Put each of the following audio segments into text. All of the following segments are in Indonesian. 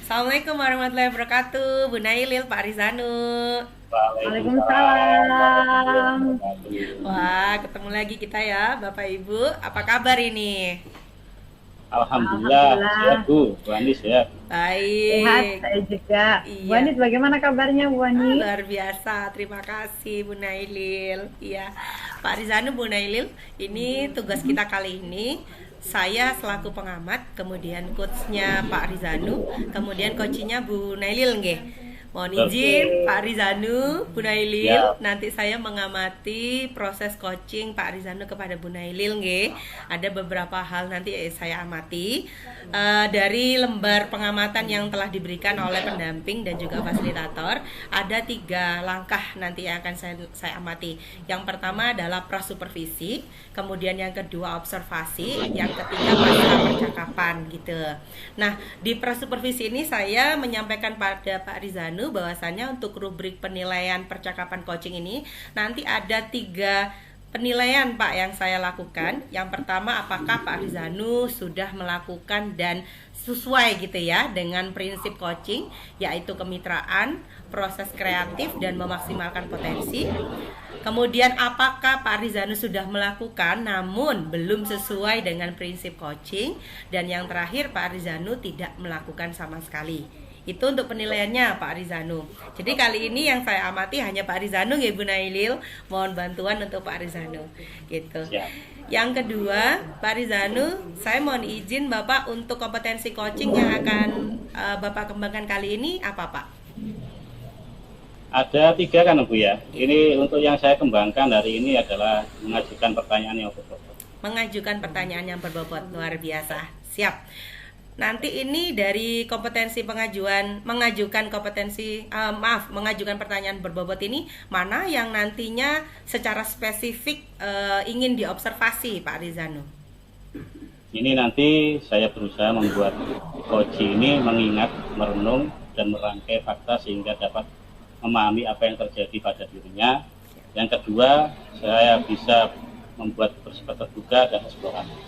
Assalamualaikum warahmatullahi wabarakatuh, Bu Nailil, Pak Rizanu. Waalaikumsalam Waalaikumsalam. warahmatullahi wabarakatuh. Wah, ketemu lagi kita ya, Bapak Ibu. Apa kabar ini? Alhamdulillah, sehat Alhamdulillah Bu Anis sehat. sehat Baik. saya juga. Bu Iya. Anis bagaimana kabarnya Bu Anis? Luar biasa, terima kasih Bu Nailil. Iya, Pak Rizanu, Bu Nailil, ini tugas kita kali ini. Saya selaku pengamat, kemudian coachnya Pak Rizanu, kemudian coachnya Bu Nailil, nggih. Mohon izin Oke. Pak Rizanu, Bu Nailil, Siap. nanti saya mengamati proses coaching Pak Rizanu kepada Bu Nailil, nggih. Ada beberapa hal nanti saya amati. Dari lembar pengamatan yang telah diberikan oleh pendamping dan juga fasilitator, ada 3 langkah nanti yang akan saya amati. Yang pertama adalah prasupervisi, kemudian yang kedua observasi, yang ketiga pasca percakapan gitu. Nah, di prasupervisi ini saya menyampaikan pada Pak Rizanu bahwasanya untuk rubrik penilaian percakapan coaching ini nanti ada 3 penilaian Pak yang saya lakukan. Yang pertama, apakah Pak Rizanu sudah melakukan dan sesuai gitu ya dengan prinsip coaching, yaitu kemitraan, proses kreatif, dan memaksimalkan potensi. Kemudian apakah Pak Rizanu sudah melakukan namun belum sesuai dengan prinsip coaching. Dan yang terakhir, Pak Rizanu tidak melakukan sama sekali. Itu untuk penilaiannya Pak Rizanu. Jadi kali ini yang saya amati hanya Pak Rizanu ya Bu Nailil. Mohon bantuan untuk Pak Rizanu gitu. Siap. Yang kedua, Pak Rizanu, saya mohon izin Bapak untuk kompetensi coaching yang akan Bapak kembangkan kali ini apa Pak? Ada 3 kan Bu ya. Ini untuk yang saya kembangkan hari ini adalah mengajukan pertanyaan yang berbobot. Mengajukan pertanyaan yang berbobot, luar biasa. Siap. Nanti ini dari kompetensi mengajukan pertanyaan berbobot ini mana yang nantinya secara spesifik ingin diobservasi Pak Rizanu? Ini nanti saya berusaha membuat coach ini mengingat, merenung, dan merangkai fakta sehingga dapat memahami apa yang terjadi pada dirinya. Yang kedua, saya bisa membuat bersifat terbuka dan eksploratif.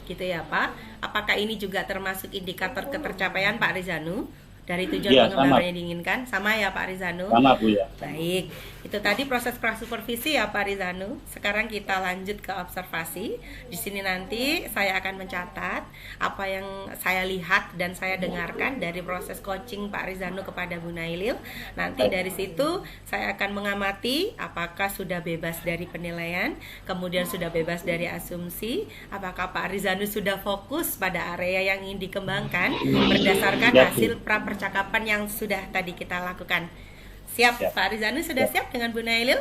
Gitu ya Pak. Apakah ini juga termasuk indikator ketercapaian Pak Rizanu dari tujuan Iya, pengembangan sama. yang diinginkan? Sama ya Pak Rizanu? Sama Bu ya. Baik, itu tadi proses prasupervisi ya Pak Rizanu. Sekarang kita lanjut ke observasi. Di sini nanti saya akan mencatat apa yang saya lihat dan saya dengarkan dari proses coaching Pak Rizanu kepada Bu Nailil. Nanti dari situ saya akan mengamati apakah sudah bebas dari penilaian, kemudian sudah bebas dari asumsi, apakah Pak Rizanu sudah fokus pada area yang ingin dikembangkan berdasarkan Siap, Bu. hasil prapercakapan yang sudah tadi kita lakukan. Siap, Siap. Pak Rizanu sudah siap dengan Bu Nailil?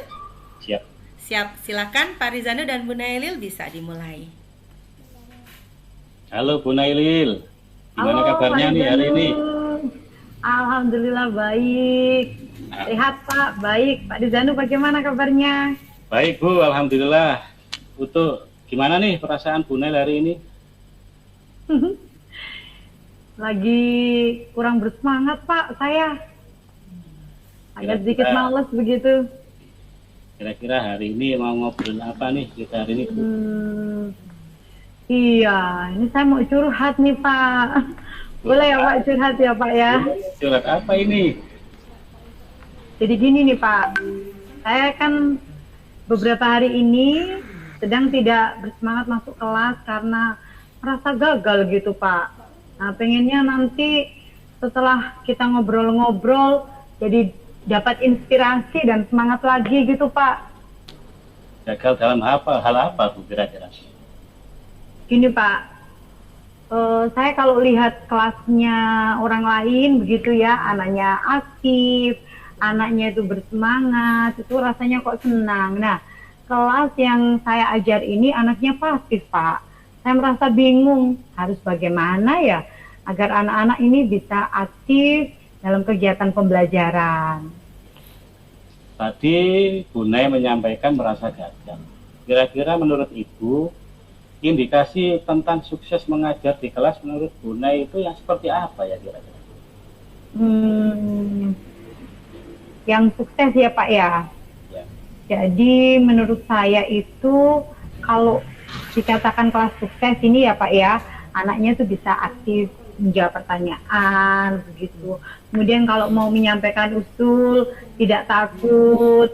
Siap. Siap, silakan Pak Rizanu dan Bu Nailil bisa dimulai. Halo Bu Nailil. Gimana Halo kabarnya Pak nih hari ini? Rizanu. Alhamdulillah baik. Sehat Pak, baik. Pak Rizanu bagaimana kabarnya? Baik Bu, Alhamdulillah. Untuk gimana nih perasaan Bu Nail hari ini? Lagi kurang bersemangat Pak saya. Agak sedikit Kira-kira- males begitu. Kira-kira hari ini mau ngobrol apa nih kita hari ini Bu? Iya, ini saya mau curhat nih Pak. Boleh ya Pak curhat ya Pak ya? Curhat apa ini? Jadi gini nih Pak, saya kan beberapa hari ini sedang tidak bersemangat masuk kelas karena merasa gagal gitu Pak. Nah pengennya nanti setelah kita ngobrol-ngobrol jadi dapat inspirasi dan semangat lagi gitu Pak. Gagal dalam hal apa Bu kira-kira? Gini Pak, saya kalau lihat kelasnya orang lain begitu ya, anaknya aktif, anaknya itu bersemangat, itu rasanya kok senang. Nah, kelas yang saya ajar ini anaknya pasif Pak. Saya merasa bingung harus bagaimana ya agar anak-anak ini bisa aktif dalam kegiatan pembelajaran. Tadi Bu Nay menyampaikan merasa gagal. Kira-kira menurut Ibu, indikasi tentang sukses mengajar di kelas menurut Bu Nay itu yang seperti apa ya kira-kira? Yang sukses ya Pak ya. Ya. Jadi menurut saya itu kalau dikatakan kelas sukses ini ya Pak ya, anaknya tuh bisa aktif menjawab pertanyaan begitu. Kemudian kalau mau menyampaikan usul tidak takut,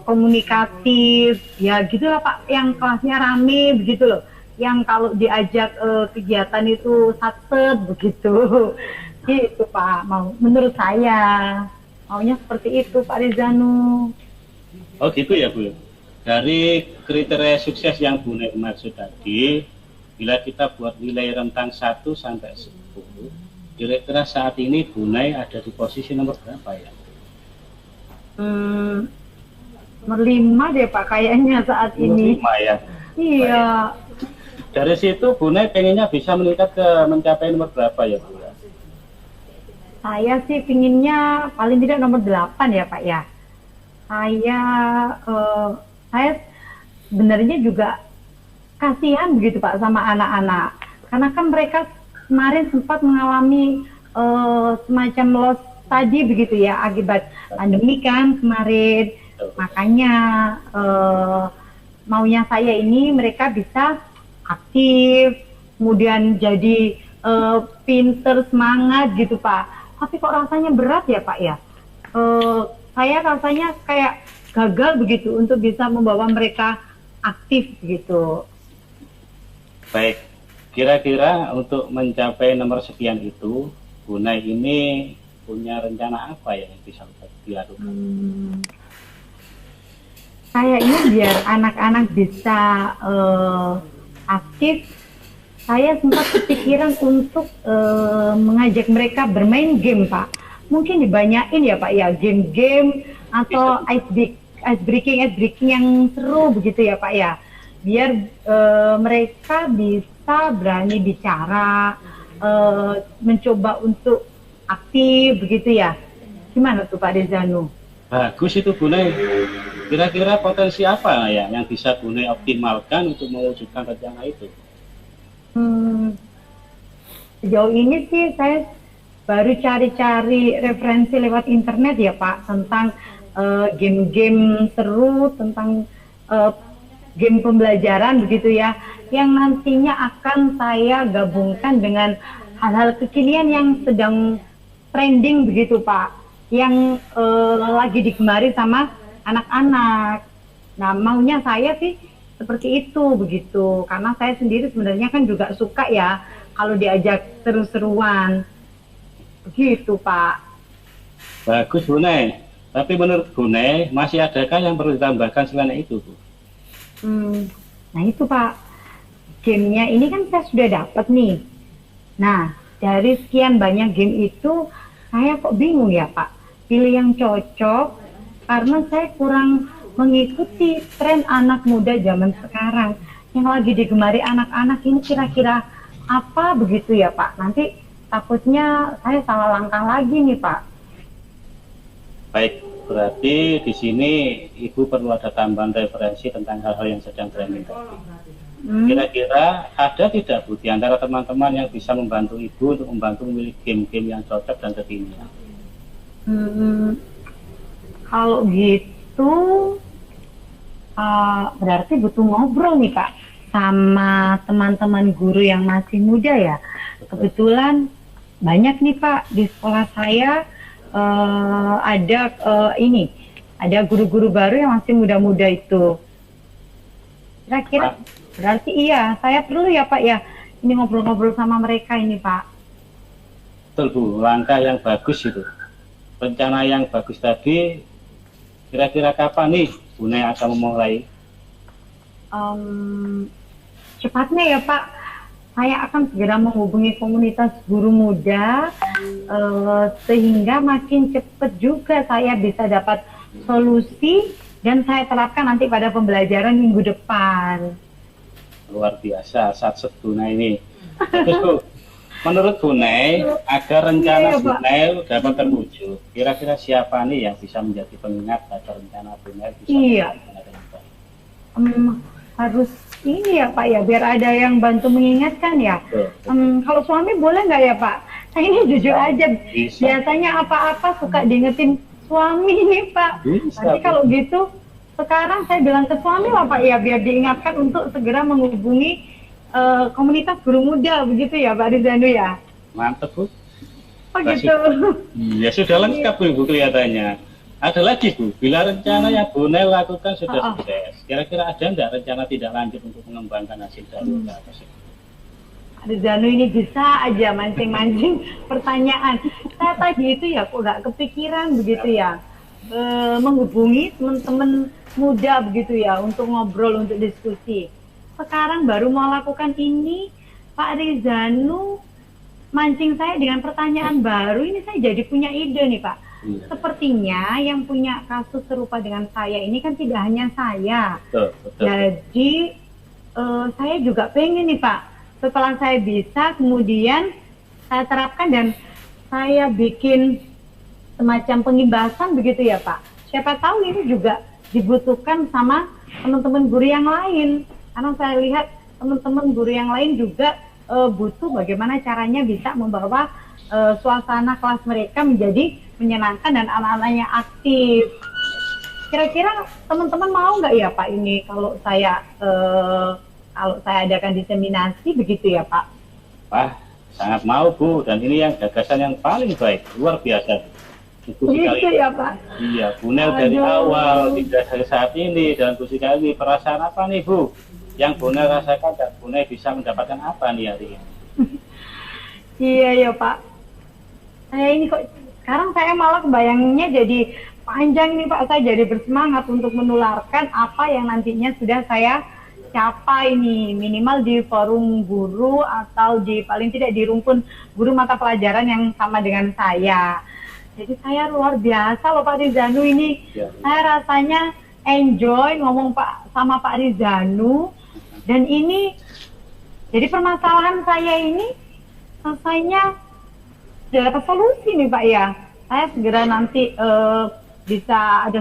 komunikatif, ya gitu lah Pak, yang kelasnya rame begitu loh. Yang kalau diajak kegiatan itu satset begitu. Gitu Pak, menurut saya maunya seperti itu Pak Rizanu. Oh gitu ya Bu. Dari kriteria sukses yang Bu Nay maksud tadi, bila kita buat nilai rentang 1 sampai 10, kira-kira saat ini Bu Nay ada di posisi nomor berapa ya? Nomor 5 deh Pak kayaknya saat ini. 5 ya. Iya. Dari situ Bu Nay pengennya bisa meningkat ke mencapai nomor berapa ya Bu? Saya sih pinginnya paling tidak nomor 8 ya Pak ya. Saya sebenarnya juga kasihan begitu Pak sama anak-anak. Karena kan mereka kemarin sempat mengalami semacam loss tadi begitu ya akibat pandemi kan kemarin. Makanya maunya saya ini mereka bisa aktif, kemudian jadi pinter, semangat gitu Pak. Tapi kok rasanya berat ya Pak ya? Saya rasanya kayak gagal begitu untuk bisa membawa mereka aktif gitu. Baik, kira-kira untuk mencapai nomor sekian itu, Bu Nay ini punya rencana apa ya yang bisa dilakukan? Kayaknya biar anak-anak bisa aktif, saya sempat kepikiran untuk mengajak mereka bermain game Pak. Mungkin dibanyakin ya Pak ya, game-game atau ice breaking yang seru begitu ya Pak ya. Biar mereka bisa berani bicara, mencoba untuk aktif begitu ya. Gimana tuh Pak Rizanu? Bagus itu Bu Nay. Kira-kira potensi apa ya yang bisa Bu Nay optimalkan untuk mewujudkan rencana itu? Sejauh ini sih saya baru cari-cari referensi lewat internet ya Pak tentang game-game seru, tentang game pembelajaran begitu ya, yang nantinya akan saya gabungkan dengan hal-hal kekinian yang sedang trending begitu Pak, yang lagi digemari sama anak-anak. Nah maunya saya sih seperti itu begitu, karena saya sendiri sebenarnya kan juga suka ya kalau diajak seru-seruan begitu Pak. Bagus Bu Nay. Tapi menurut Bu Nay masih adakah yang perlu ditambahkan selain itu Bu? Nah itu Pak, gamenya ini kan saya sudah dapat nih. Nah dari sekian banyak game itu saya kok bingung ya Pak pilih yang cocok, karena saya kurang mengikuti tren anak muda zaman sekarang yang lagi digemari anak-anak ini. Kira-kira apa begitu ya Pak? Nanti takutnya saya salah langkah lagi nih Pak. Baik, berarti di sini Ibu perlu ada tambahan referensi tentang hal-hal yang sedang trending tadi. Kira-kira ada tidak Bu di antara teman-teman yang bisa membantu Ibu untuk membantu memilih game-game yang cocok dan kekinian? Kalau gitu berarti butuh ngobrol nih Pak sama teman-teman guru yang masih muda ya. Kebetulan banyak nih Pak di sekolah saya ada guru-guru baru yang masih muda-muda itu. Kira-kira berarti iya, saya perlu ya Pak ya ini ngobrol-ngobrol sama mereka ini Pak. Betul Bu, langkah yang bagus itu. Rencana yang bagus tadi, kira-kira kapan nih Bu Nay akan memulai? Cepatnya ya Pak, saya akan segera menghubungi komunitas guru muda sehingga makin cepat juga saya bisa dapat solusi dan saya terapkan nanti pada pembelajaran minggu depan. Luar biasa, saat Bu Nay ini. Terus Bu, menurut Bu Nay, agar rencana Bu Nay dapat terwujud, kira-kira siapa nih yang bisa menjadi pengingat agar rencana Bu Nay bisa terwujud dengan baik? Harus ini ya Pak ya, biar ada yang bantu mengingatkan ya. Kalau suami boleh nggak ya Pak? Saya ini jujur aja, biasanya apa-apa suka diingetin suami nih Pak. Nanti kalau gitu, sekarang saya bilang ke suami lah Pak ya, biar diingatkan untuk segera menghubungi komunitas guru muda begitu ya Pak Rizanu ya. Mantap Bu. Oh gitu. Ya sudah lengkap Bu, Ibu kelihatannya. Ada lagi Bu, bila rencana yang Bu Nel lakukan sudah sukses, kira-kira ada nggak rencana tidak lanjut untuk mengembangkan hasil dari usaha tersebut? Rizanu ini bisa aja mancing-mancing pertanyaan. Saya tadi itu ya kok nggak kepikiran begitu ya, menghubungi teman-teman muda begitu ya untuk ngobrol, untuk diskusi. Sekarang baru mau lakukan ini, Pak Rizanu mancing saya dengan pertanyaan baru. Ini saya jadi punya ide nih Pak. Sepertinya yang punya kasus serupa dengan saya ini kan tidak hanya saya. Betul. Jadi saya juga pengen nih Pak, setelah saya bisa, kemudian saya terapkan dan saya bikin semacam pengimbasan begitu ya Pak. Siapa tahu ini juga dibutuhkan sama teman-teman guru yang lain. Karena saya lihat teman-teman guru yang lain juga butuh bagaimana caranya bisa membawa suasana kelas mereka menjadi menyenangkan dan anak-anaknya aktif. Kira-kira teman-teman mau nggak ya Pak ini kalau saya adakan diseminasi begitu ya Pak? Wah, sangat mau Bu, dan ini yang gagasan yang paling baik, luar biasa. Gitu ya Pak? Iya, Bu Nel dari awal hingga saat ini dalam kursi kali, perasaan apa nih Bu? Yang Bu Nel rasakan dan Bu Nel bisa mendapatkan apa nih hari ini? Iya ya Pak. Saya ini kok sekarang saya malah kebayangnya jadi panjang nih Pak. Saya jadi bersemangat untuk menularkan apa yang nantinya sudah saya capai nih, minimal di forum guru atau di paling tidak di rumpun guru mata pelajaran yang sama dengan saya. Jadi saya luar biasa loh Pak Rizanu ini. Ya. Saya rasanya enjoy ngomong sama Pak Rizanu, dan ini jadi permasalahan saya ini selesainya sudah dapat solusi nih Pak ya. Saya segera nanti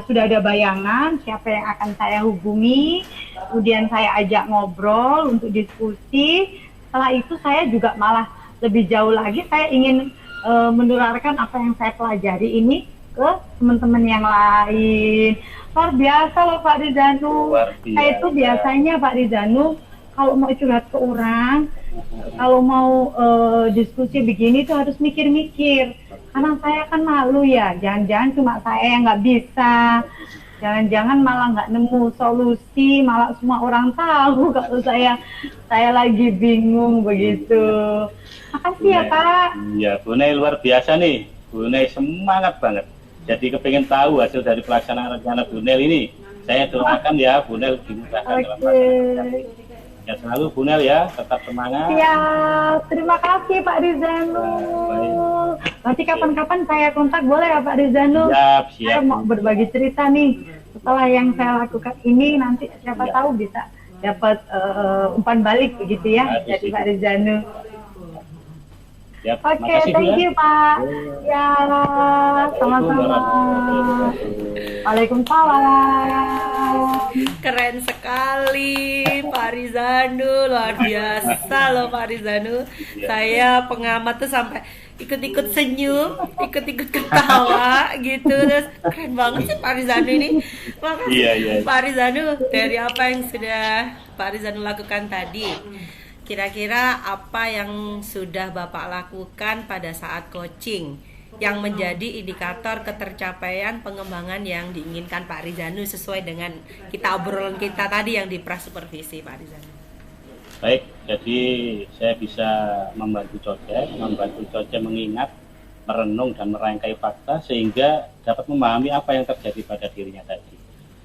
sudah ada bayangan siapa yang akan saya hubungi, kemudian saya ajak ngobrol untuk diskusi. Setelah itu saya juga malah lebih jauh lagi, saya ingin menularkan apa yang saya pelajari ini ke teman-teman yang lain. Luar biasa loh Pak Rizanu. Saya itu biasanya Pak Rizanu kalau mau curhat ke orang, kalau mau diskusi begini tuh harus mikir-mikir. Karena saya kan malu ya, jangan-jangan cuma saya yang nggak bisa, jangan-jangan malah nggak nemu solusi, malah semua orang tahu kalau saya lagi bingung begitu. Makasih ya Pak. Iya, Bu Nel luar biasa nih, Bu Nel semangat banget. Jadi kepengen tahu hasil dari pelaksanaan rencana Bu Nel ini. Saya doakan ya Bu Nel dimudahkan dalam pelaksanaan. Ya selalu Bu Nel ya, tetap semangat. Ya, terima kasih Pak Rizanu. Nanti kapan-kapan saya kontak boleh ya Pak Rizanu? Siap. Saya mau berbagi cerita nih. Setelah yang saya lakukan ini, nanti siapa tahu bisa dapat umpan balik begitu ya dari Pak Rizanu. Oke, thank you Pak. Ya, sama-sama. Waalaikumsalam. Keren sekali Pak Rizanu, luar biasa loh Pak Rizanu. Saya pengamat tuh sampai ikut-ikut senyum, ikut-ikut ketawa gitu. Terus keren banget sih Pak Rizanu ini. Makasih Pak Rizanu, dari apa yang sudah Pak Rizanu lakukan tadi, kira-kira apa yang sudah Bapak lakukan pada saat coaching yang menjadi indikator ketercapaian pengembangan yang diinginkan Pak Rizanu sesuai dengan kita obrolan kita tadi yang di prasupervisi Pak Rizanu? Baik, jadi saya bisa membantu Coce mengingat, merenung dan merangkai fakta sehingga dapat memahami apa yang terjadi pada dirinya tadi.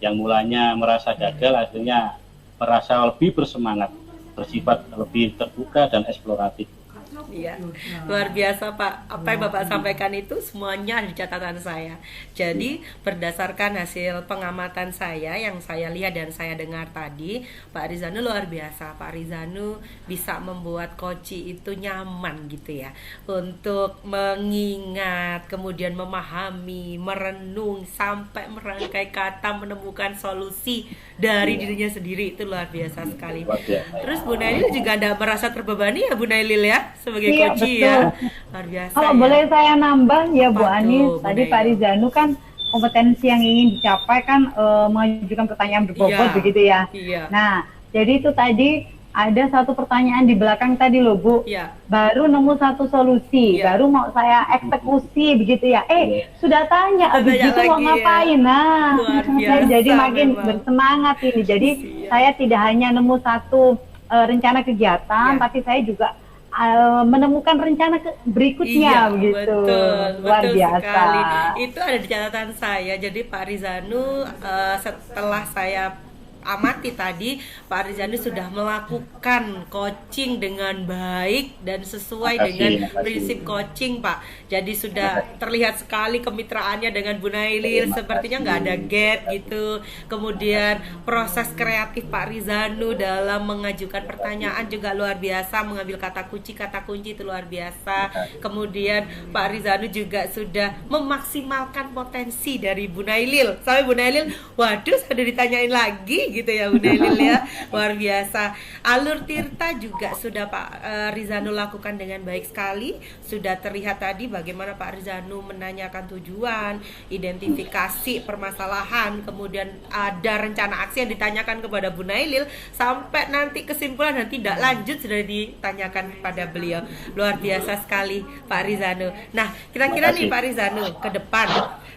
Yang mulanya merasa gagal akhirnya merasa lebih bersemangat, bersifat lebih terbuka dan eksploratif. Iya, luar biasa Pak. Apa yang Bapak sampaikan itu semuanya di catatan saya. Jadi berdasarkan hasil pengamatan saya yang saya lihat dan saya dengar tadi, Pak Rizanu luar biasa. Pak Rizanu bisa membuat koci itu nyaman gitu ya, untuk mengingat, kemudian memahami, merenung sampai merangkai kata, menemukan solusi dari dirinya sendiri. Itu luar biasa sekali. Terus Bu Nailil juga tidak merasa terbebani ya Bu Nailil ya, sebagai coach ya. Luar biasa. Kalau ya. boleh saya nambah ya Bu Anis, tadi Pak Rizanu kan kompetensi yang ingin dicapai kan mengajukan pertanyaan berbobot begitu ya. Iya. Nah, jadi itu tadi ada satu pertanyaan di belakang tadi loh Bu. Ya. Baru nemu satu solusi, Ya. baru mau saya eksekusi begitu ya. Sudah tanya, Sudah habis tanya itu mau lagi ya. ngapain? Nah, Luar saya biasa jadi makin memang. bersemangat ini. Jadi Siap. saya tidak hanya nemu satu rencana kegiatan, Ya. tapi saya juga menemukan rencana berikutnya begitu. Luar betul biasa. sekali. Itu ada di catatan saya. Jadi Pak Rizanu setelah saya amati tadi, Pak Rizanu sudah melakukan coaching dengan baik dan sesuai dengan prinsip coaching, Pak. Jadi sudah terlihat sekali kemitraannya dengan Bu Nailil, sepertinya nggak ada gap gitu. Kemudian proses kreatif Pak Rizanu dalam mengajukan pertanyaan juga luar biasa, mengambil kata kunci itu luar biasa. Kemudian Pak Rizanu juga sudah memaksimalkan potensi dari Bu Nailil. Sampai Bu Nailil, waduh, sudah ditanyain lagi gitu ya Bu Nailil ya, luar biasa. Alur Tirta juga sudah Pak Rizanu lakukan dengan baik sekali. Sudah terlihat tadi bagaimana Pak Rizanu menanyakan tujuan, identifikasi permasalahan, kemudian ada rencana aksi yang ditanyakan kepada Bu Nailil, sampai nanti kesimpulan dan tidak lanjut sudah ditanyakan kepada beliau. Luar biasa sekali Pak Rizanu. Nah, kira-kira nih Pak Rizanu ke depan,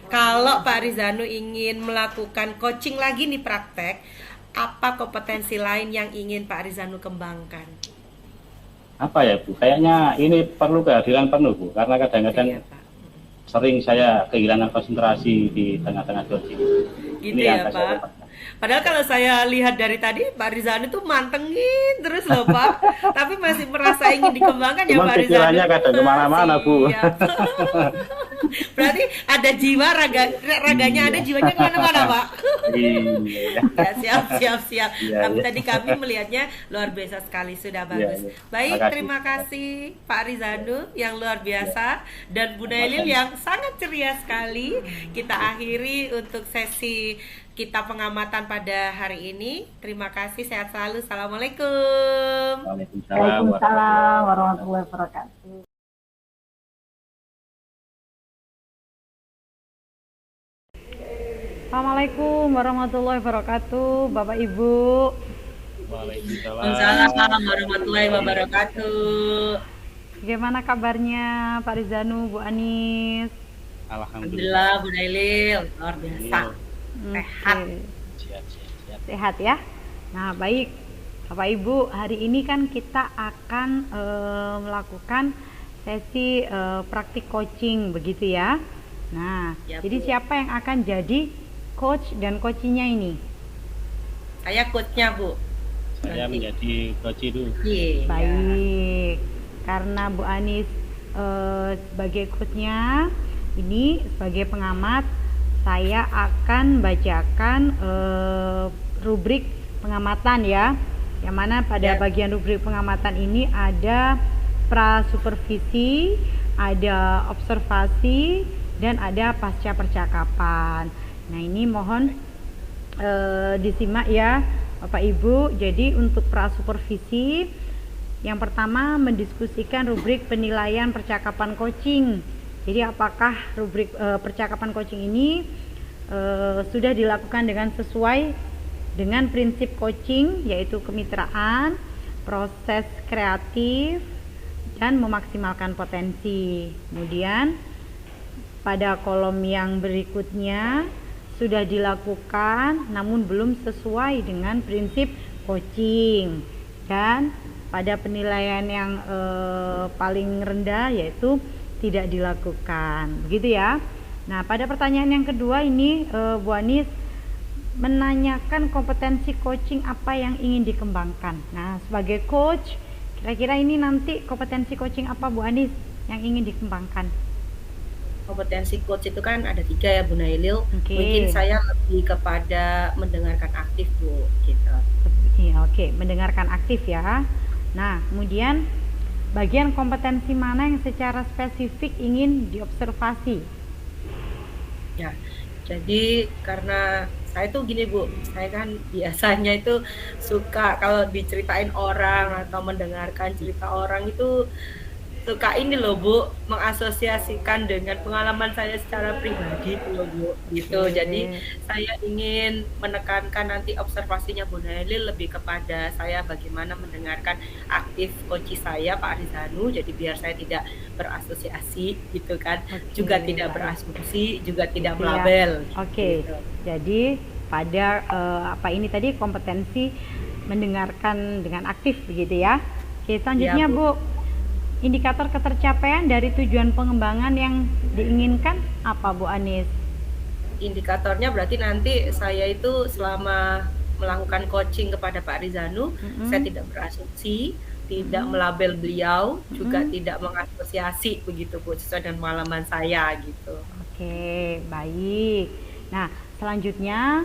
kalau Pak Rizanu ingin melakukan coaching lagi nih praktek, apa kompetensi lain yang ingin Pak Rizanu kembangkan? Apa ya Bu? Kayaknya ini perlu kehadiran penuh Bu, karena kadang-kadang Iya, Pak. sering saya kehilangan konsentrasi di tengah-tengah coaching. Gitu Ini ya yang saya Pak. Padahal kalau saya lihat dari tadi Pak Rizanu tuh mantengin terus loh Pak, tapi masih merasa ingin dikembangkan ya Cuman Pak Rizanu. pikirannya kadang kemana-mana Bu. Siap. Berarti ada jiwa raganya ada, jiwanya kemana-mana Pak. Iya. Ya, siap. Iya, Tapi iya. tadi kami melihatnya luar biasa sekali, sudah bagus. Iya. Baik, Makasih. terima kasih Pak Rizanu yang luar biasa dan Bu Nailil yang sangat ceria sekali. Kita akhiri untuk sesi kita pengamatan pada hari ini. Terima kasih, sehat selalu. Assalamualaikum. Waalaikumsalam warahmatullahi wabarakatuh. Assalamualaikum warahmatullahi wabarakatuh, Bapak Ibu. Waalaikumsalam warahmatullahi wabarakatuh. Bagaimana kabarnya Pak Rizanu, Bu Anis? Alhamdulillah Bu Nailil, luar biasa. Sehat. Oke. Sehat ya. Nah, baik Bapak Ibu, hari ini kan kita akan melakukan sesi praktik coaching begitu ya. Nah, Ya, jadi Bu. siapa yang akan jadi coach dan coachingnya ini? Saya coachnya Bu. Saya menjadi coach itu. Iya. Baik, karena Bu Anis sebagai coachnya, ini sebagai pengamat, saya akan bacakan rubrik pengamatan ya. Yang mana pada Ya. bagian rubrik pengamatan ini ada prasupervisi, ada observasi, dan ada pasca percakapan. Nah, ini mohon disimak ya Bapak Ibu. Jadi untuk prasupervisi, yang pertama mendiskusikan rubrik penilaian percakapan coaching. Jadi apakah rubrik percakapan coaching ini sudah dilakukan dengan sesuai dengan prinsip coaching, yaitu kemitraan, proses kreatif, dan memaksimalkan potensi. Kemudian pada kolom yang berikutnya sudah dilakukan namun belum sesuai dengan prinsip coaching, dan pada penilaian yang paling rendah yaitu tidak dilakukan, begitu ya. Nah, pada pertanyaan yang kedua ini Bu Anis menanyakan kompetensi coaching apa yang ingin dikembangkan. Nah, sebagai coach, kira-kira ini nanti kompetensi coaching apa Bu Anis yang ingin dikembangkan? Kompetensi coach itu kan ada 3 ya Bu Nailil. Oke. Mungkin saya lebih kepada mendengarkan aktif Bu, gitu. Iya, oke, mendengarkan aktif ya. Nah, kemudian bagian kompetensi mana yang secara spesifik ingin diobservasi? Ya, jadi karena saya tuh gini Bu, saya kan biasanya itu suka kalau diceritain orang atau mendengarkan cerita orang itu suka ini loh Bu, mengasosiasikan dengan pengalaman saya secara pribadi tuh loh Bu, gitu. Jadi Oke. saya ingin menekankan nanti observasinya Bu Nailil lebih kepada saya bagaimana mendengarkan aktif coach saya Pak Arizanu, jadi biar saya tidak berasosiasi gitu kan, juga Oke, tidak baik. berasumsi, juga tidak Siap. melabel Oke. gitu. Jadi pada apa ini tadi kompetensi mendengarkan dengan aktif begitu ya. Oke, Ya selanjutnya Bu. Bu, indikator ketercapaian dari tujuan pengembangan yang diinginkan apa Bu Anis? Indikatornya berarti nanti saya itu selama melakukan coaching kepada Pak Rizanu, saya Mm-mm. tidak berasumsi, tidak Mm-mm. melabel beliau, juga Mm-mm. tidak mengasosiasi begitu Bu, sesuai dengan pengalaman saya gitu. Oke, baik. Nah, selanjutnya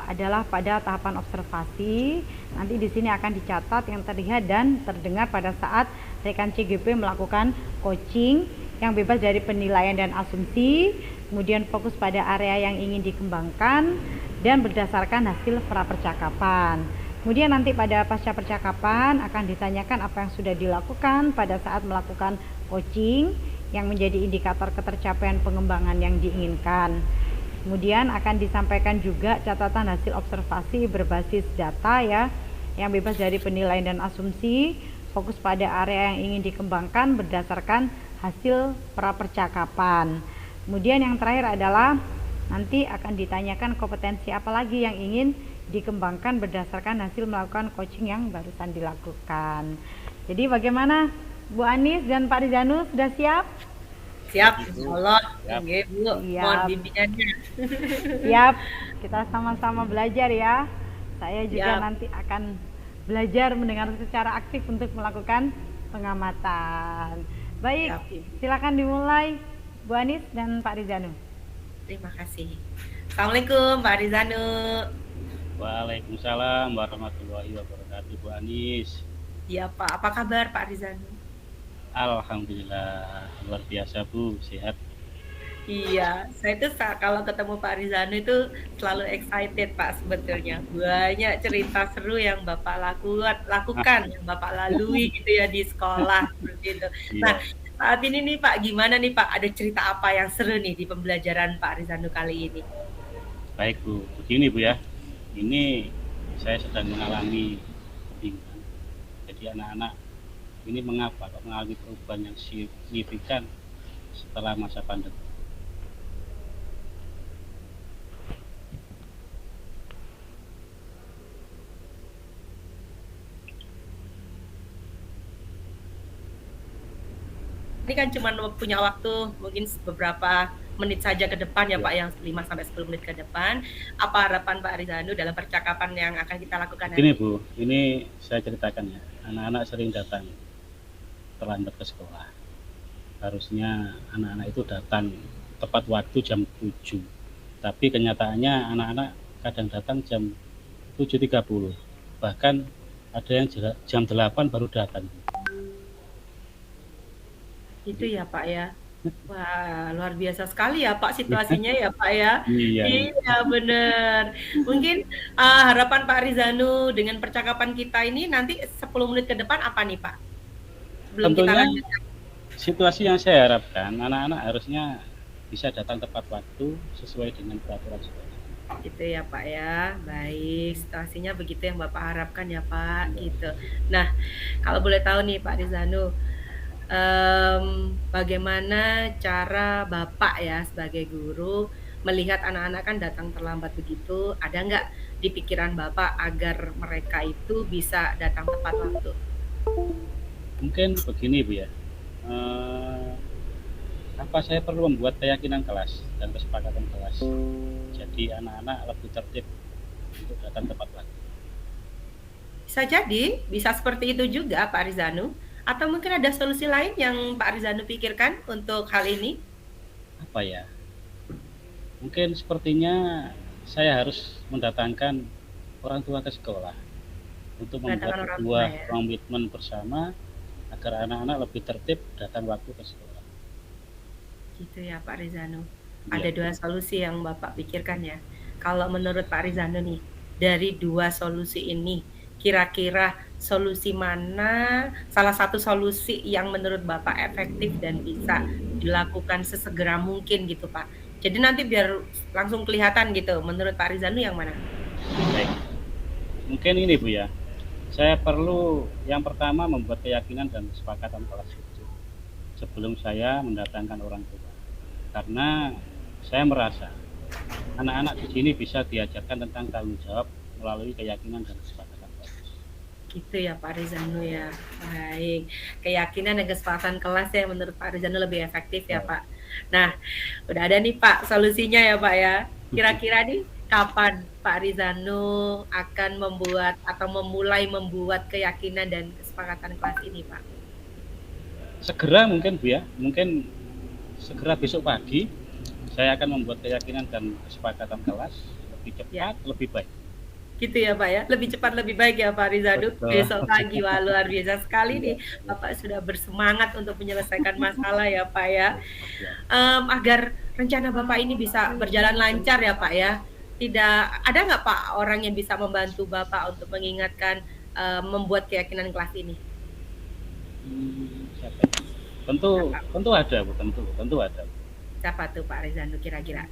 adalah pada tahapan observasi. Nanti di sini akan dicatat yang terlihat dan terdengar pada saat rekan CGP melakukan coaching yang bebas dari penilaian dan asumsi, kemudian fokus pada area yang ingin dikembangkan dan berdasarkan hasil prapercakapan. Kemudian nanti pada pasca percakapan akan ditanyakan apa yang sudah dilakukan pada saat melakukan coaching yang menjadi indikator ketercapaian pengembangan yang diinginkan. Kemudian akan disampaikan juga catatan hasil observasi berbasis data ya, yang bebas dari penilaian dan asumsi, fokus pada area yang ingin dikembangkan berdasarkan hasil prapercakapan. Kemudian yang terakhir adalah nanti akan ditanyakan kompetensi apa lagi yang ingin dikembangkan berdasarkan hasil melakukan coaching yang barusan dilakukan. Jadi bagaimana Bu Anis dan Pak Rizanu, sudah siap? Siap, Ibu. insya Allah. Siap. Oke, Bu, mohon Siap. bimbingannya. Siap, kita sama-sama belajar ya. Saya juga Siap, nanti akan belajar mendengar secara aktif untuk melakukan pengamatan. Baik, siap Ibu. silakan dimulai Bu Anis dan Pak Rizanu. Terima kasih. Assalamualaikum Pak Rizanu. Waalaikumsalam warahmatullahi wabarakatuh, Bu Anis. Ya Pak, apa kabar Pak Rizanu? Alhamdulillah luar biasa Bu, sehat. Iya, saya tuh kalau ketemu Pak Rizano itu selalu excited Pak sebetulnya. Banyak cerita seru yang Bapak lakukan, yang Bapak lalui gitu ya di sekolah seperti itu. Nah, Iya, saat ini nih Pak, gimana nih Pak? Ada cerita apa yang seru nih di pembelajaran Pak Rizano kali ini? baik Bu. Begini Bu ya, ini saya sedang mengalami kebingungan. Jadi anak-anak ini mengapa kok mengalami perubahan yang signifikan setelah masa pandemi? Ini kan cuma punya waktu mungkin beberapa menit saja ke depan ya Ya, Pak, yang 5 sampai 10 menit ke depan. Apa harapan Pak Rizano dalam percakapan yang akan kita lakukan begini nanti? Bu, ini saya ceritakan ya. Anak-anak sering datang terlambat ke sekolah. Harusnya anak-anak itu datang tepat waktu jam 7. Tapi kenyataannya anak-anak kadang datang jam 7.30. Bahkan ada yang jam 8 baru datang. Itu ya Pak ya. Wah, luar biasa sekali ya Pak situasinya ya Pak ya. Iya, Iya bener. Mungkin harapan Pak Rizanu dengan percakapan kita ini nanti 10 menit ke depan apa nih Pak? Sebelum kita tentunya lanjut. situasi yang saya harapkan anak-anak harusnya bisa datang tepat waktu sesuai dengan peraturan sekolah. Gitu ya Pak ya. Baik, situasinya begitu yang Bapak harapkan ya Pak Iya. gitu. Nah, kalau boleh tahu nih Pak Rizanu, bagaimana cara Bapak ya sebagai guru melihat anak-anak kan datang terlambat begitu, ada nggak di pikiran Bapak agar mereka itu bisa datang tepat waktu? Mungkin begini Bu ya, eh, apa saya perlu membuat keyakinan kelas dan kesepakatan kelas. Jadi anak-anak lebih tertib untuk datang tepat waktu. Bisa jadi, bisa seperti itu juga Pak Rizanu. Atau mungkin ada solusi lain yang Pak Rizanu pikirkan untuk hal ini? Apa ya? Mungkin sepertinya saya harus mendatangkan orang tua ke sekolah untuk membuat Kedatangan orang tua sebuah ya. komitmen bersama agar anak-anak lebih tertib datang waktu ke sekolah. Gitu ya Pak Rizanu. Iya, Ada dua solusi yang Bapak pikirkan ya. Kalau menurut Pak Rizanu nih, dari dua solusi ini, kira-kira solusi mana, salah satu solusi yang menurut Bapak efektif dan bisa dilakukan sesegera mungkin gitu Pak. Jadi nanti biar langsung kelihatan gitu, menurut Pak Rizanu yang mana? Baik, mungkin ini Bu ya. Saya perlu yang pertama membuat keyakinan dan kesepakatan kelas itu sebelum saya mendatangkan orang tua. Karena saya merasa anak-anak di sini bisa diajarkan tentang tanggung jawab melalui keyakinan dan kesepakatan kelas. Gitu ya Pak Rizanu ya. Baik. Keyakinan dan kesepakatan kelas ya menurut Pak Rizanu lebih efektif ya Pak. Nah, udah ada nih Pak solusinya ya Pak ya. Kira-kira nih kapan Pak Rizanu akan membuat atau memulai membuat keyakinan dan kesepakatan kelas ini Pak? Segera mungkin Bu ya, mungkin segera besok pagi saya akan membuat keyakinan dan kesepakatan kelas lebih cepat, lebih baik. Gitu ya Pak ya, lebih cepat lebih baik ya Pak Rizanu. Besok pagi, wah luar biasa sekali nih Bapak sudah bersemangat untuk menyelesaikan masalah ya Pak ya. Agar rencana Bapak ini bisa berjalan lancar ya Pak ya, ada nggak Pak orang yang bisa membantu Bapak untuk mengingatkan membuat keyakinan kelas ini? Tentu ada Bu, tentu ada. Siapa tuh Pak Rizanu kira-kira?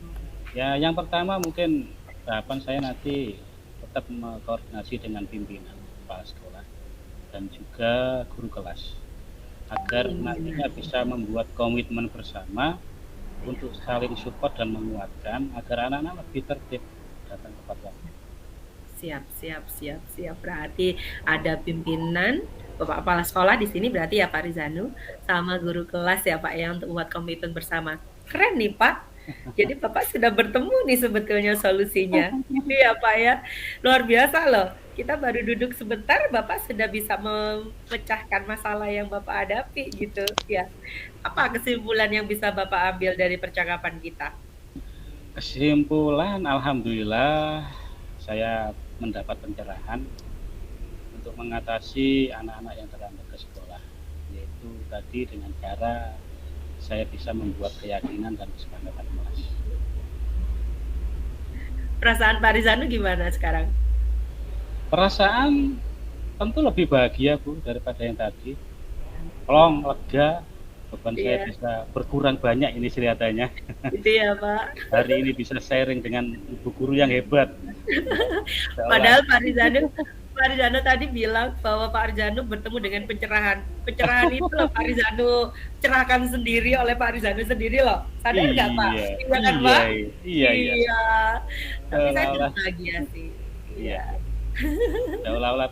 Ya yang pertama mungkin harapan saya nanti tetap koordinasi dengan pimpinan kepala sekolah dan juga guru kelas agar nantinya bisa membuat komitmen bersama untuk saling support dan menguatkan agar anak-anak lebih tertib datang tepat waktu. Siap. Berarti ada pimpinan, Bapak Kepala Sekolah di sini berarti ya Pak Rizanu, sama guru kelas ya Pak ya untuk membuat komitmen bersama. Keren nih Pak. Jadi Bapak sudah bertemu nih sebetulnya solusinya. Gitu ya Pak ya. Luar biasa loh. Kita baru duduk sebentar, Bapak sudah bisa memecahkan masalah yang Bapak hadapi gitu ya. Apa kesimpulan yang bisa Bapak ambil dari percakapan kita? Kesimpulan, alhamdulillah saya mendapat pencerahan untuk mengatasi anak-anak yang terlambat ke sekolah, yaitu tadi dengan cara saya bisa membuat keyakinan dan kesepakatan kelas. Perasaan Pak Rizanu gimana sekarang? Perasaan tentu lebih bahagia Bu daripada yang tadi. Plong, lega, beban saya bisa berkurang banyak ini kelihatannya. Gitu ya Pak. Hari ini bisa sharing dengan ibu guru yang hebat. Padahal Pak Rizanu tadi bilang bahwa Pak Rizanu bertemu dengan pencerahan. Pencerahan itu loh Pak Rizanu cerahkan sendiri oleh Pak Rizanu sendiri loh. Sadar nggak Pak? Iya kan Pak? Iya. Tapi saya juga bahagia sih. Iya. Seolah-olah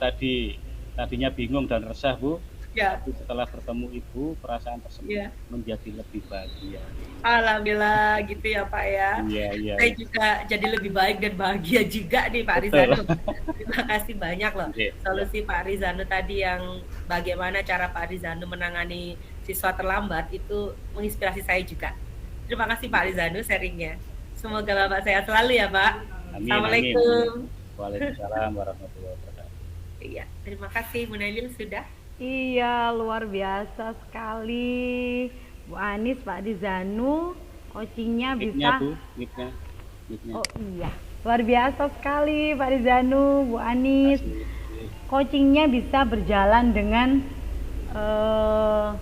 tadinya bingung dan resah Bu. Ya. Tapi setelah bertemu Ibu, perasaan tersebut menjadi lebih bahagia. Alhamdulillah gitu ya Pak ya. Iya. Saya juga jadi lebih baik dan bahagia juga nih Pak Rizanu. Terima kasih banyak loh. Solusi Pak Rizanu tadi yang bagaimana cara Pak Rizanu menangani siswa terlambat itu menginspirasi saya juga. Terima kasih Pak Rizanu sharingnya. Semoga Bapak sehat selalu ya Pak. Amin, Assalamualaikum. Amin. Waalaikumsalam warahmatullahi wabarakatuh. Iya, terima kasih Bu Nailil sudah. Iya, luar biasa sekali Bu Anis, Pak Rizanu, coachingnya bisa. Miknya. Oh iya, luar biasa sekali Pak Rizanu, Bu Anis. Coachingnya bisa berjalan dengan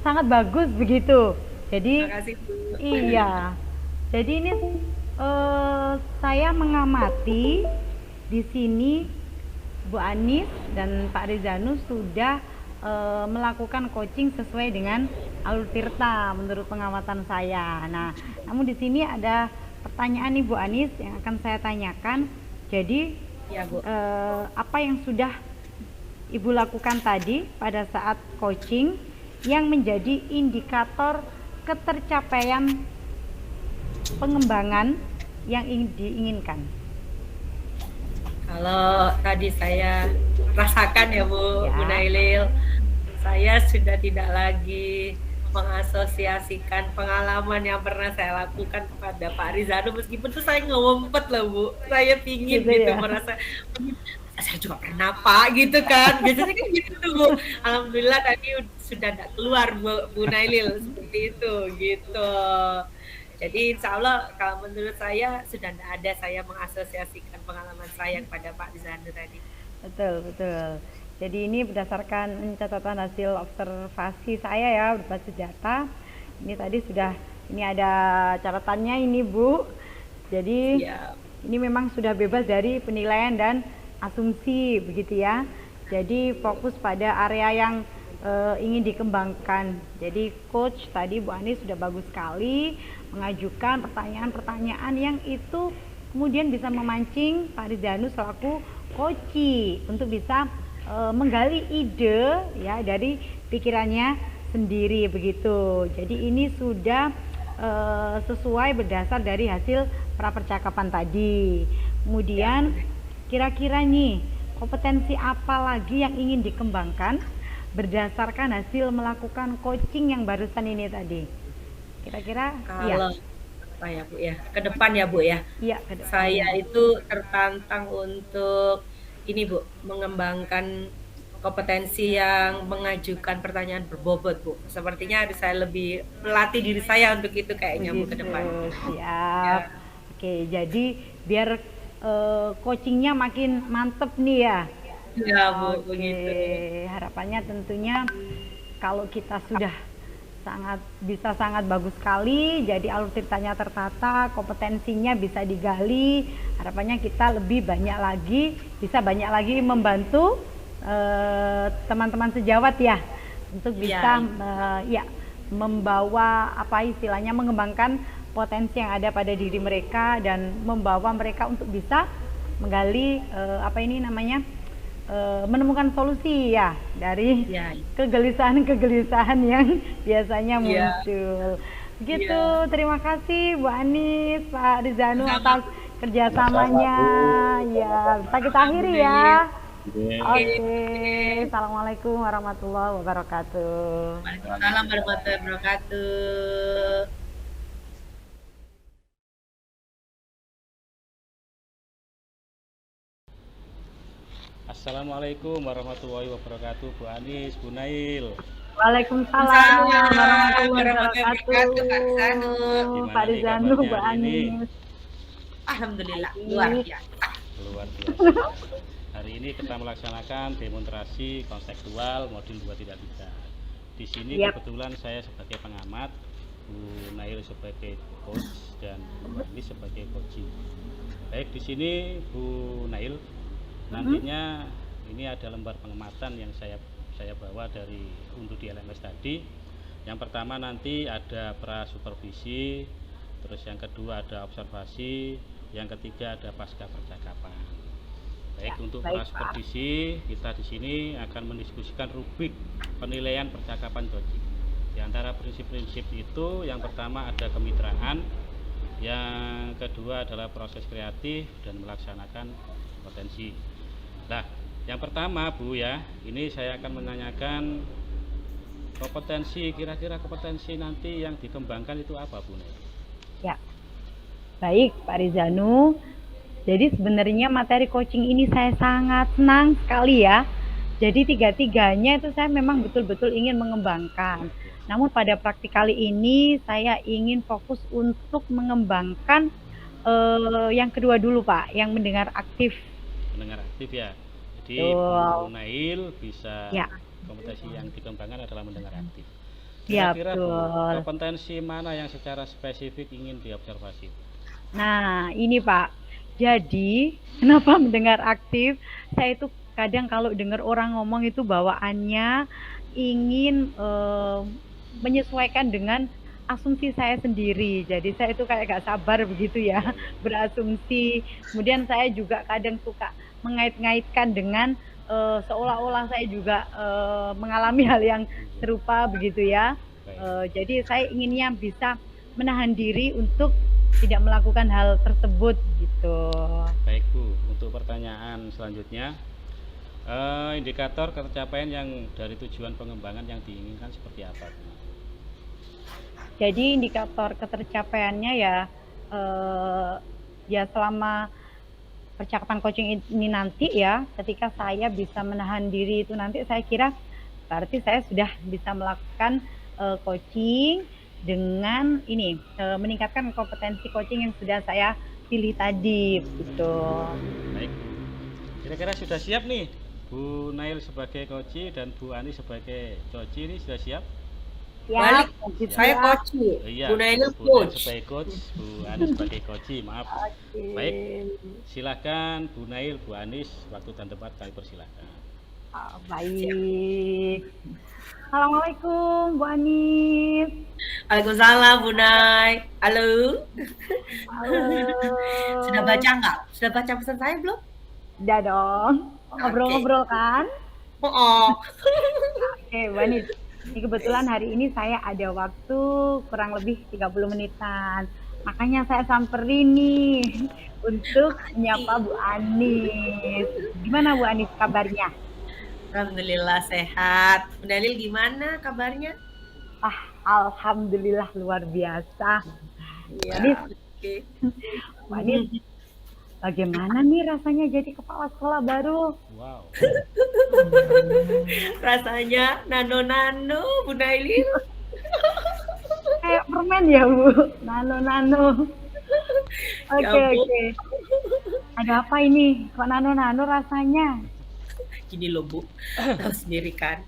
sangat bagus begitu. Jadi, terima kasih Bu. Iya, jadi ini saya mengamati di sini Bu Anis dan Pak Rizanu sudah melakukan coaching sesuai dengan alur tirta menurut pengamatan saya. Nah, namun di sini ada pertanyaan nih Bu Anis yang akan saya tanyakan. Jadi ya, Bu. Apa yang sudah Ibu lakukan tadi pada saat coaching yang menjadi indikator ketercapaian pengembangan yang diinginkan? Kalau tadi saya rasakan ya Bu Nailil, saya sudah tidak lagi mengasosiasikan pengalaman yang pernah saya lakukan kepada Pak Rizanu, meskipun tuh saya ngumpet loh Bu, saya pingin gitu merasa saya juga pernah Pak gitu kan, biasanya kan gitu tuh Bu. Alhamdulillah tadi sudah tidak keluar Bu Nailil seperti itu gitu. Jadi insya Allah kalau menurut saya sudah tidak ada saya mengasosiasikan pengalaman saya kepada Pak Rizanu tadi. Betul. Jadi ini berdasarkan catatan hasil observasi saya ya, berbasis data. Ini tadi sudah, ini ada catatannya ini Bu. Jadi ini memang sudah bebas dari penilaian dan asumsi begitu ya. Jadi fokus pada area yang ingin dikembangkan. Jadi coach tadi Bu Ani sudah bagus sekali mengajukan pertanyaan-pertanyaan yang itu kemudian bisa memancing Pak Rizanu selaku coach untuk bisa menggali ide ya dari pikirannya sendiri begitu. Jadi ini sudah sesuai berdasar dari hasil prapercakapan tadi. Kemudian kira-kira nih kompetensi apa lagi yang ingin dikembangkan berdasarkan hasil melakukan coaching yang barusan ini tadi? Kira-kira kalau apa ya Bu ya, ke depan ya Bu ya. Iya, ke depan. Saya itu tertantang untuk ini Bu, mengembangkan kompetensi yang mengajukan pertanyaan berbobot Bu. Sepertinya harus saya lebih melatih diri saya untuk itu kayaknya Bu ke depan. Siap. Oke, jadi biar coachingnya makin mantep nih ya. Ya Bu, Oke, begitu. harapannya tentunya kalau kita sudah sangat bagus sekali, jadi alur ceritanya tertata, kompetensinya bisa digali, harapannya kita lebih banyak lagi, bisa banyak lagi membantu teman-teman sejawat ya, untuk bisa ya membawa apa istilahnya, mengembangkan potensi yang ada pada diri mereka dan membawa mereka untuk bisa menggali apa ini namanya, menemukan solusi ya dari kegelisahan-kegelisahan yang biasanya muncul. Begitu, terima kasih Bu Anis, Pak Rizanu atas kerjasamanya. Ya, bisa kita akhiri ya. Oke, Assalamualaikum warahmatullahi wabarakatuh. Waalaikumsalam warahmatullahi wabarakatuh. Assalamualaikum warahmatullahi wabarakatuh, Bu Anis, Bu Nail. Waalaikumsalam warahmatullahi wabarakatuh, Pak nih Rizanu, kabarnya Bu hari ini? Anis. Alhamdulillah, luar biasa. Luar biasa. Hari ini kita melaksanakan demonstrasi konseptual modul 233. Di sini kebetulan saya sebagai pengamat, Bu Nail sebagai coach, dan Bu Anis sebagai coaching. Baik, di sini Bu Nail, nantinya ini ada lembar pengamatan yang saya bawa dari untuk di LMS tadi. Yang pertama nanti ada pra supervisi, terus yang kedua ada observasi, yang ketiga ada pasca percakapan. Baik, untuk pra supervisi kita di sini akan mendiskusikan rubrik penilaian percakapan coaching. Di antara prinsip-prinsip itu, yang pertama ada kemitraan, yang kedua adalah proses kreatif dan melaksanakan potensi. Nah, yang pertama Bu ya, ini saya akan menanyakan kompetensi, kira-kira kompetensi nanti yang dikembangkan itu apa Bu? Ya, baik Pak Rizanu. Jadi sebenarnya materi coaching ini saya sangat senang sekali ya. Jadi tiga-tiganya itu saya memang betul-betul ingin mengembangkan. Namun pada praktik kali ini saya ingin fokus untuk mengembangkan yang kedua dulu Pak, yang mendengar aktif. Mendengar aktif ya. Jadi Bu Nail bisa kompetensi yang dikembangkan adalah mendengar aktif. Kira-kira kompetensi mana yang secara spesifik ingin diobservasi? Nah ini Pak, jadi kenapa mendengar aktif? Saya itu kadang kalau dengar orang ngomong itu bawaannya ingin menyesuaikan dengan asumsi saya sendiri. Jadi saya itu kayak gak sabar begitu ya, berasumsi. Kemudian saya juga kadang suka mengait-ngaitkan dengan seolah-olah saya juga mengalami hal yang serupa begitu ya. Jadi saya inginnya bisa menahan diri untuk tidak melakukan hal tersebut gitu. Baik Bu, untuk pertanyaan selanjutnya, indikator tercapaian yang dari tujuan pengembangan yang diinginkan seperti apa Bu? Jadi indikator ketercapaiannya ya selama percakapan coaching ini nanti ya, ketika saya bisa menahan diri itu nanti saya kira berarti saya sudah bisa melakukan coaching dengan ini meningkatkan kompetensi coaching yang sudah saya pilih tadi gitu. Baik Bu, kira-kira sudah siap nih Bu Nail sebagai koci dan Bu Ani sebagai coci ini sudah siap? Balik, gitu saya ya. coach, Iya, Bu Nailil Bu Nail coach. sebagai coach, Bu Anis sebagai coci, maaf. Oke. Baik, silahkan Bu Nail, Bu Anis, waktu dan tempat kami persilahkan. Baik. Assalamualaikum Bu Anis. Waalaikumsalam Bu Nay. Halo. Halo. Sudah baca nggak? Sudah baca pesan saya belum? Udah dong. Ngobrol-ngobrol kan? Oh. Oke, Bu Anis. Ini kebetulan hari ini saya ada waktu kurang lebih 30 menitan. Makanya saya samperin nih untuk menyapa Bu Anis. Gimana Bu Anis kabarnya? Alhamdulillah sehat. Bu Nailil gimana kabarnya? Alhamdulillah luar biasa. Iya. Anis, Oke. Bu Anis, bagaimana nih rasanya jadi kepala sekolah baru? Wow. Rasanya nano-nano Bu Nailil. Kayak permen ya Bu, nano-nano. Oke, Ya ampun. oke. Ada apa ini? Kok nano-nano rasanya? Gini loh Bu, tahu sendiri kan,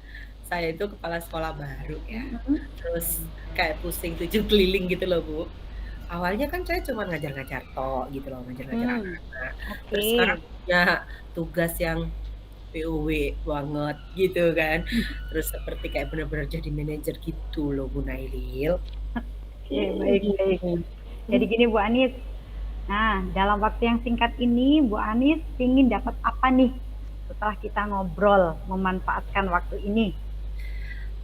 saya itu kepala sekolah baru ya. Terus kayak pusing 7 keliling gitu loh Bu. Awalnya kan saya cuma ngajar-ngajar tok gitu loh, ngajar-ngajar anak-anak. Terus Oke. sekarang punya tugas yang POW banget gitu kan. Terus seperti kayak benar-benar jadi manajer gitu loh Bu Nailil. Oke, baik-baik. Jadi gini Bu Anis. Nah, dalam waktu yang singkat ini Bu Anis ingin dapat apa nih setelah kita ngobrol memanfaatkan waktu ini?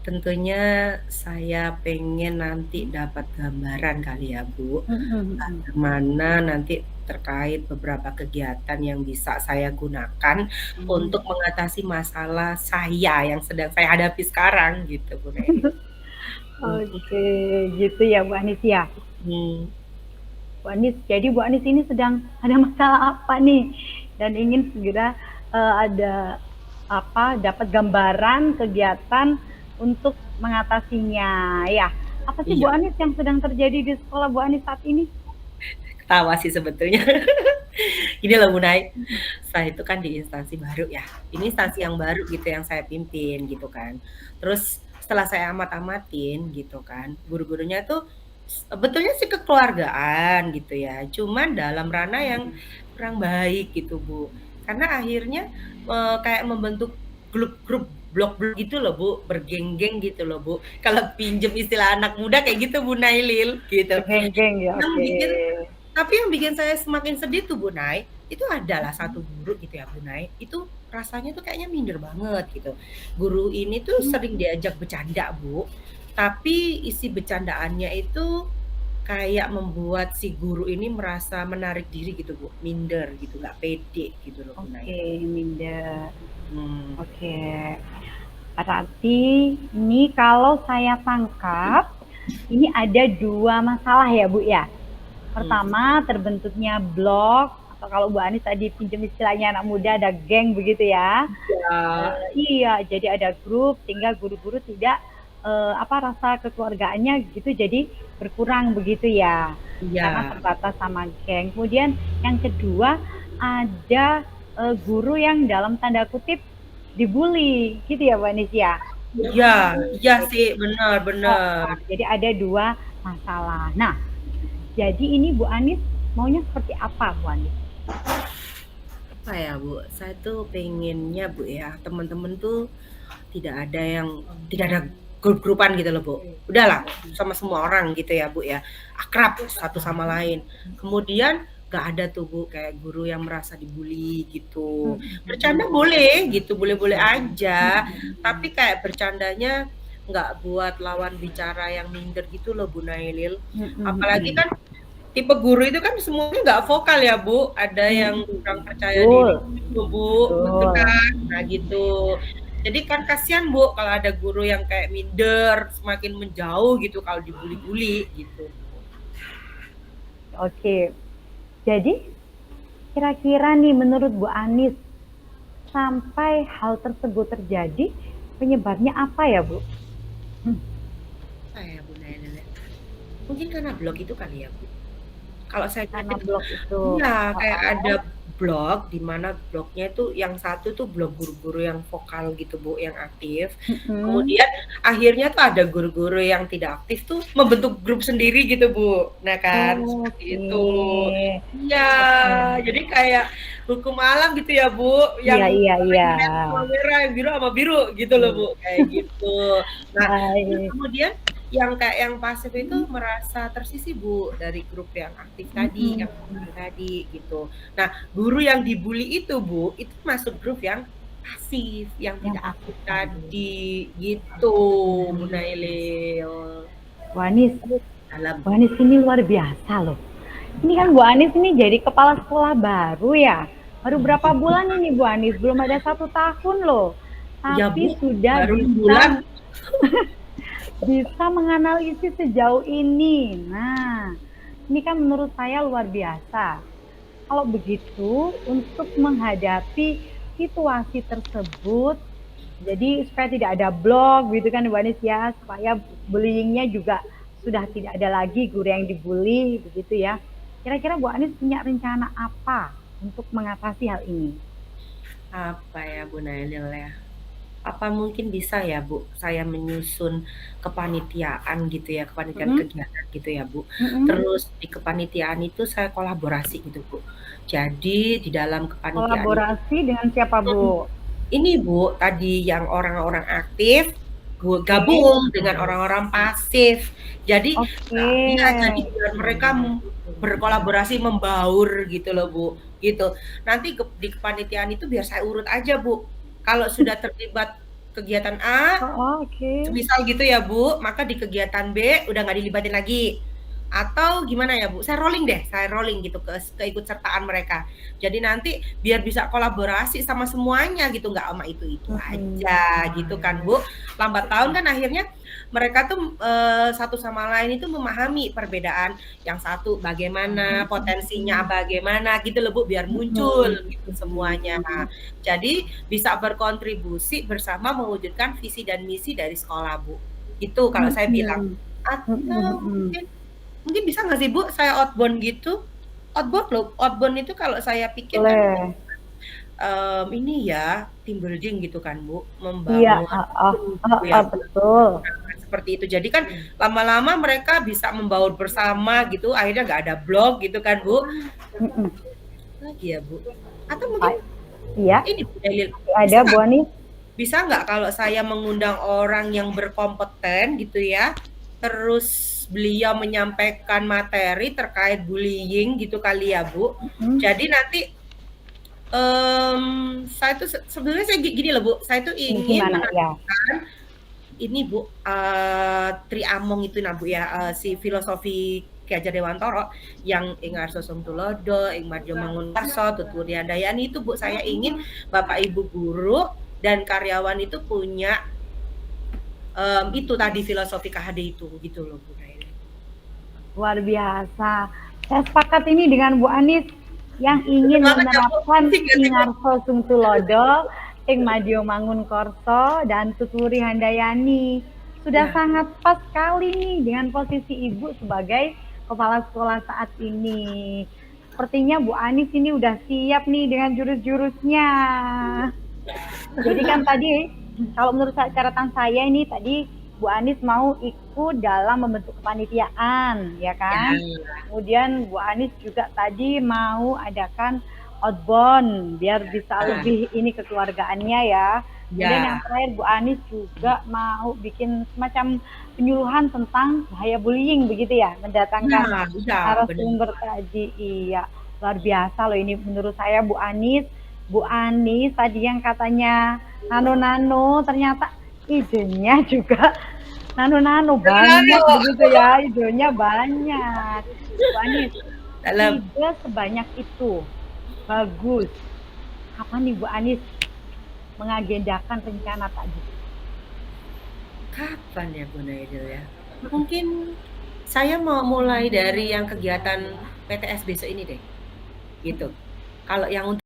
Tentunya saya pengen nanti dapat gambaran kali ya Bu, bagaimana nanti terkait beberapa kegiatan yang bisa saya gunakan untuk mengatasi masalah saya yang sedang saya hadapi sekarang gitu Bu Nailil. Oke, gitu ya Bu Anis ya. Hmm. Bu Anis, jadi Bu Anis ini sedang ada masalah apa nih? Dan ingin segera dapat gambaran kegiatan untuk mengatasinya ya. Apa sih Bu Iya. Anis yang sedang terjadi di sekolah Bu Anis saat ini? Ketawa sih sebetulnya. Gini loh Bu Nay, saya itu kan di instansi baru ya. Ini instansi yang baru gitu yang saya pimpin gitu kan. Terus setelah saya amat-amatin gitu kan, guru-gurunya tuh sebetulnya sih kekeluargaan gitu ya. Cuman dalam ranah yang kurang baik gitu Bu. Karena akhirnya kayak membentuk grup-grup blok-blok gitu loh Bu, bergeng-geng gitu loh Bu. Kalau pinjem istilah anak muda kayak gitu Bu Nailil gitu. Geng-geng ya, Yang oke. bikin Tapi yang bikin saya semakin sedih tuh Bu Nay, itu adalah satu guru gitu ya Bu Nay, itu rasanya tuh kayaknya minder banget gitu. Guru ini tuh sering diajak bercanda Bu, tapi isi bercandaannya itu kayak membuat si guru ini merasa menarik diri gitu Bu, minder gitu, nggak pede gitu loh Bu Nay. Oke, minder. Hmm. Oke. Berarti ini kalau saya tangkap, ini ada dua masalah ya Bu ya. Pertama, terbentuknya blok, atau kalau Bu Anis tadi pinjam istilahnya anak muda, ada geng begitu ya. Iya, jadi ada grup, sehingga guru-guru tidak rasa kekeluargaannya gitu jadi berkurang begitu ya. Iya. Karena terbatas sama geng. Kemudian yang kedua, ada guru yang dalam tanda kutip dibully gitu ya Bu Anis ya. Iya sih, benar. Jadi ada dua masalah. Nah, jadi ini Bu Anis maunya seperti apa Bu Anis? Apa ya Bu, saya tuh pengennya Bu ya, teman-teman tuh tidak ada grup-grupan gitu loh Bu. Udahlah sama semua orang gitu ya Bu ya, akrab satu sama lain. Kemudian gak ada tuh Bu kayak guru yang merasa dibully gitu. Bercanda boleh gitu, boleh-boleh aja. Tapi kayak bercandanya nggak buat lawan bicara yang minder gitu loh Bu Nailil. Apalagi kan tipe guru itu kan semuanya nggak vokal ya Bu, ada yang kurang percaya diri gitu Bu, betul kan? Nah gitu. Jadi kan kasihan Bu kalau ada guru yang kayak minder, semakin menjauh gitu kalau dibully-bully gitu. Oke, jadi kira-kira nih menurut Bu Anis, sampai hal tersebut terjadi, penyebabnya apa ya Bu? Apa ya Bu Nailil? Mungkin karena blog itu kali ya Bu. Kalau saya lihat karena itu blog itu. iya, kayak ada Oh, blog, di mana blognya itu yang satu tuh blog guru-guru yang vokal gitu, Bu, yang aktif. mm-mm. Kemudian akhirnya tuh ada guru-guru yang tidak aktif tuh membentuk grup sendiri gitu, Bu. Nah kan, seperti Oke, itu. Iya, oke. jadi kayak hukum alam gitu ya, Bu, Iya, yang iya, warna iya. merah sama merah, yang biru sama biru gitu loh, Bu, kayak gitu. Nah, terus Baik. kemudian yang kayak yang pasif itu merasa tersisih, Bu, dari grup yang aktif tadi, Mm-mm. yang vokal tadi gitu. Nah, guru yang dibully itu, Bu, itu masuk grup yang pasif, yang Yang tidak pasif aktif tadi. tadi, gitu, Bu Nailil. Bu Anis, Dalam. Bu Anis ini luar biasa loh. Ini kan Bu Anis ini jadi kepala sekolah baru ya. Baru berapa bulan ini Bu Anis? Belum ada 1 tahun loh. Ya, Tapi Bu, sudah baru 6 bulan. bisa menganalisis sejauh ini. Nah, ini kan menurut saya luar biasa. Kalau begitu, untuk menghadapi situasi tersebut, jadi supaya tidak ada blog gitu kan Bu Anis ya, supaya bullyingnya juga sudah tidak ada lagi guru yang dibully begitu ya. Kira-kira Bu Anis punya rencana apa untuk mengatasi hal ini? Apa ya, Bu Nailil ya? Apa mungkin bisa ya, Bu, saya menyusun kepanitiaan gitu ya, kepanitiaan Mm-mm, kegiatan gitu ya, Bu. mm-mm. Terus di kepanitiaan itu saya kolaborasi gitu, Bu. Jadi di dalam kepanitiaan itu Kolaborasi dengan siapa Bu? ini, Bu, tadi yang orang-orang aktif Oke, gabung dengan orang-orang pasif. Jadi oke. iya, jadi biar mereka berkolaborasi membaur gitu loh, Bu, gitu. Nanti di kepanitiaan itu biar saya urut aja, Bu. Kalau sudah terlibat kegiatan A, Oh, oke. semisal gitu ya Bu, maka di kegiatan B udah nggak dilibatin lagi. Atau gimana ya Bu, saya rolling deh, saya rolling gitu ke keikutsertaan mereka. Jadi nanti biar bisa kolaborasi sama semuanya gitu, nggak sama itu-itu Mm-mm. aja gitu kan Bu. Lambat tahun kan akhirnya mereka tuh satu sama lain itu memahami perbedaan. Yang satu bagaimana, potensinya bagaimana gitu loh Bu, biar muncul Mm-mm. gitu semuanya. Jadi bisa berkontribusi bersama mewujudkan visi dan misi dari sekolah, Bu. Itu kalau saya bilang. Mm-mm. Atau Mm-mm. mungkin mungkin bisa nggak sih, Bu, saya outbound gitu? Outbound loh, outbound itu kalau saya pikir kan Boleh. ini ya team building gitu kan, Bu, Iya, membangun ah, tim gitu ya, Bu. betul. Nah, seperti itu. Jadi kan lama-lama mereka bisa membaur bersama gitu, akhirnya nggak ada blog gitu kan, Bu. Mm-mm. Lagi ya, Bu. Atau Ah, mungkin iya, ini Bu Dalil, ada bisa Bu Ani. bisa nggak kalau saya mengundang orang yang berkompeten gitu ya, terus beliau menyampaikan materi terkait bullying gitu kali ya Bu. Hmm, Jadi nanti saya tuh sebenarnya saya gini loh Bu, saya tuh ingin gimana ya? menampilkan ini Bu, Tri Among itu nah Bu ya, si filosofi Ki Hajar Dewantara yang ing Arso Sumtulodo, ing Madyo Mangunkarso, Tuturi Handayani itu Bu, saya ingin Bapak Ibu guru dan karyawan itu punya itu tadi filosofi KHD itu gitu loh Bu Naili. Luar biasa. Saya sepakat ini dengan Bu Anis yang ingin Semangat ya Bu, menerapkan asik gak sih Bu? Ingarso Sungtulodo, Ing Madyo Mangun Korso, dan Tuturi Handayani. Sudah Ya, sangat pas sekali nih dengan posisi Ibu sebagai kepala sekolah saat ini. Sepertinya Bu Anis ini udah siap nih dengan jurus-jurusnya. Jadi kan tadi kalau menurut catatan saya ini tadi Bu Anis mau ikut dalam membentuk kepanitiaan, ya ya, kan? Kemudian Bu Anis juga tadi mau adakan outbound biar bisa lebih ini kekeluargaannya ya. Kemudian yang ya, terakhir Bu Anis juga mau bikin semacam penyuluhan tentang bahaya bullying begitu ya, mendatangkan ya, iya, benar. narasumber tadi. Iya, luar biasa loh ini menurut saya Bu Anis. Bu Anis tadi yang katanya nano-nano ternyata idenya juga nano-nano banyak begitu ya, idenya banyak. Bu Anis, Dalam ide sebanyak itu bagus. Kapan nih Bu Anis mengagendakan rencana tadi? kapan ya Bu Naidil ya? Mungkin saya mau mulai dari yang kegiatan PTS besok ini deh, gitu. Kalau yang untuk